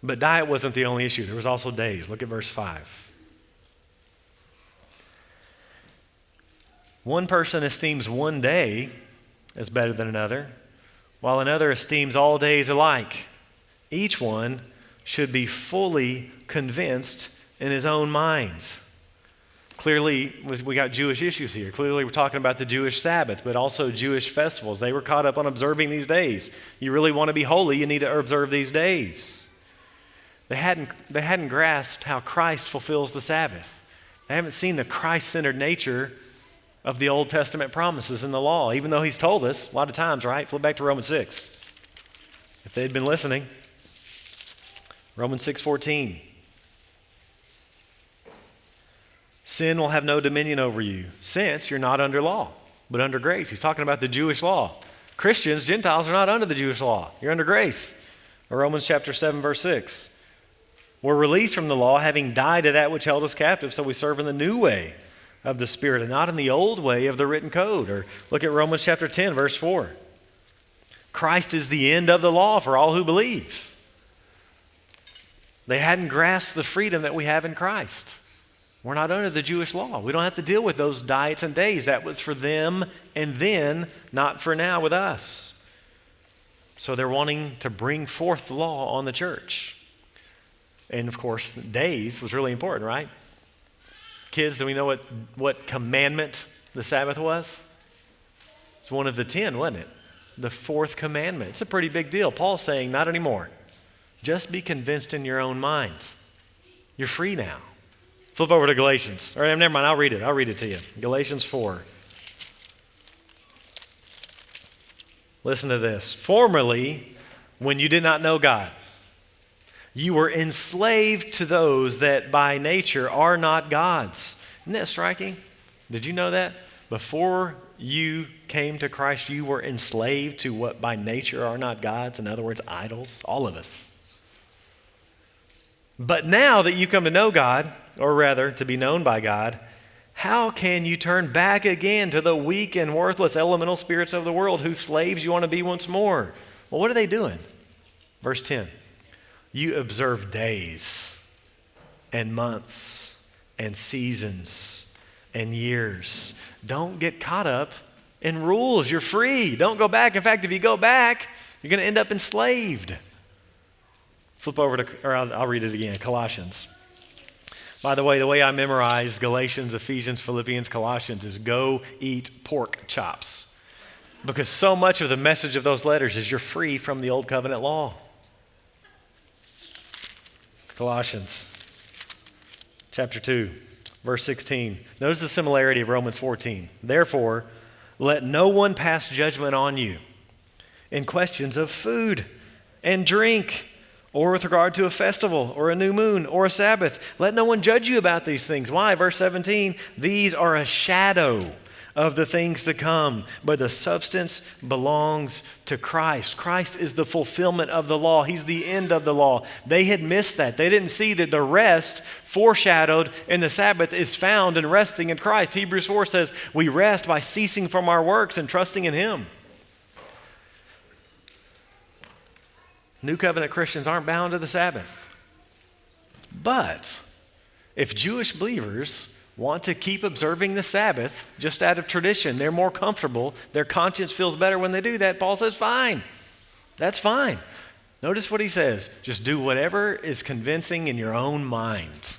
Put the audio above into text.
But diet wasn't the only issue. There was also days. Look at verse 5. One person esteems one day as better than another, while another esteems all days alike. Each one should be fully convinced in his own minds. Clearly, we got Jewish issues here. Clearly, we're talking about the Jewish Sabbath, but also Jewish festivals. They were caught up on observing these days. You really want to be holy, you need to observe these days. They hadn't grasped how Christ fulfills the Sabbath. They haven't seen the Christ-centered nature of the Old Testament promises in the law, even though he's told us a lot of times, right? Flip back to Romans 6. If they'd been listening. Romans 6:14. Sin will have no dominion over you, since you're not under law, but under grace. He's talking about the Jewish law. Christians, Gentiles, are not under the Jewish law. You're under grace. Or Romans chapter 7, verse 6. We're released from the law, having died to that which held us captive, so we serve in the new way of the Spirit and not in the old way of the written code. Or look at Romans chapter 10, verse 4. Christ is the end of the law for all who believe. They hadn't grasped the freedom that we have in Christ. We're not under the Jewish law. We don't have to deal with those diets and days. That was for them and then, not for now with us. So they're wanting to bring forth the law on the church. And of course, days was really important, right? Kids, do we know what commandment the Sabbath was? It's one of the 10, wasn't it? The fourth commandment. It's a pretty big deal. Paul's saying, not anymore. Just be convinced in your own mind. You're free now. Flip over to Galatians. Or never mind, I'll read it. I'll read it to you. Galatians 4. Listen to this. Formerly, when you did not know God, you were enslaved to those that by nature are not God's. Isn't that striking? Did you know that? Before you came to Christ, you were enslaved to what by nature are not God's. In other words, idols. All of us. But now that you come to know God, or rather to be known by God, how can you turn back again to the weak and worthless elemental spirits of the world whose slaves you want to be once more? Well, what are they doing? Verse 10. You observe days and months and seasons and years. Don't get caught up in rules. You're free. Don't go back. In fact, if you go back, you're going to end up enslaved. Flip over to, or I'll read it again, Colossians. By the way I memorize Galatians, Ephesians, Philippians, Colossians is go eat pork chops. Because so much of the message of those letters is you're free from the old covenant law. Colossians chapter 2, verse 16. Notice the similarity of Romans 14. Therefore, let no one pass judgment on you in questions of food and drink, or with regard to a festival, or a new moon, or a Sabbath. Let no one judge you about these things. Why? Verse 17, these are a shadow of the things to come, but the substance belongs to Christ. Christ is the fulfillment of the law. He's the end of the law. They had missed that. They didn't see that the rest foreshadowed in the Sabbath is found in resting in Christ. Hebrews 4 says, we rest by ceasing from our works and trusting in Him. New covenant Christians aren't bound to the Sabbath. But if Jewish believers want to keep observing the Sabbath just out of tradition, they're more comfortable, their conscience feels better when they do that, Paul says, fine. That's fine. Notice what he says. Just do whatever is convincing in your own mind.